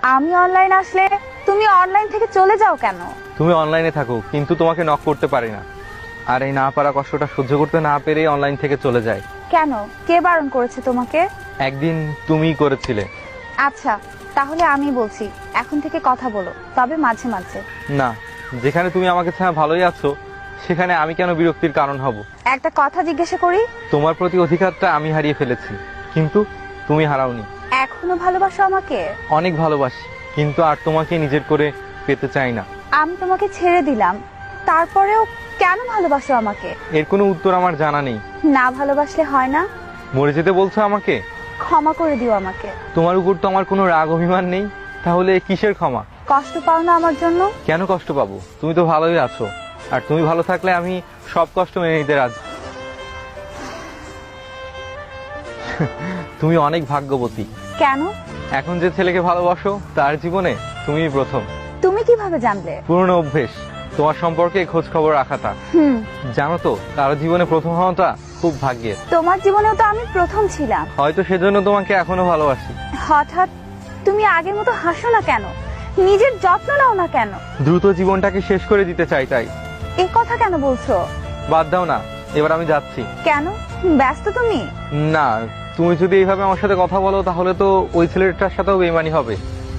আমি অনলাইন আসলে তুমি অনলাইন থেকে চলে যাও কেন? তুমি অনলাইনে থাকো, কিন্তু তোমাকে নক করতে পারি না। আর এই না পারা কষ্টটা সহ্য করতে না পেরে অনলাইন থেকে চলে যায়। কেন? কে বারণ করেছে তোমাকে? একদিন তুমিই করেছিলে। আচ্ছা, তাহলে আমি বলছি, এখন থেকে কথা বলো, তবে মাঝে মাঝে। না, যেখানে তুমি আমাকে ছাড়া ভালোই আছো, সেখানে আমি কেন বিরক্তির কারণ হব? একটা কথা জিজ্ঞাসা করি, তোমার প্রতি অধিকারটা আমি হারিয়ে ফেলেছি, কিন্তু তুমি হারাওনি। এখনো ভালোবাসো আমাকে? অনেক ভালোবাসি, কিন্তু আর তোমাকে নিজের করে পেতে চাই না। আমি তোমাকে ছেড়ে দিলাম, তারপরেও কেন ভালোবাসো আমাকে? এর কোনো উত্তর আমার জানা নেই। না ভালোবাসলে হয় না? মরে যেতে বলছো আমাকে? ক্ষমা করে দিও আমাকে। তোমার উপর তো আমার কোনো রাগ অভিমান নেই, তাহলে কিসের ক্ষমা? কষ্ট পাও না আমার জন্য? কেন কষ্ট পাবো? তুমি তো ভালোই আছো, আর তুমি ভালো থাকলে আমি সব কষ্ট মেনে নিতে রাজি। তুমি অনেক ভাগ্যবতী। কেন? এখন যে ছেলেকে ভালোবাসো তার জীবনে তুমিই প্রথম। তুমি কিভাবে জানলে? পুরনো অভ্যেস, তোমার সম্পর্কে খোঁজ খবর রাখাটা। জানো তো, কারো জীবনে প্রথম হওয়াটা খুব ভাগ্যের। তোমার জীবনেও তো আমি প্রথম ছিলাম। হয়তো সেজন্য তোমাকে এখনো ভালোবাসি। হঠাৎ তুমি আগের মতো হাসো না কেন? নিজের যত্ন নাও না কেন? দ্রুত জীবনটাকে শেষ করে দিতে চাই, তাই। এই কথা কেন বলছো? বাদ দাও না, এবার আমি যাচ্ছি। কেন? ব্যস্ত তুমি? না, তুমি যদি এইভাবে আমার সাথে কথা বলো তাহলে তো ওই ছেলেটার সাথেও বেইমানি হবে।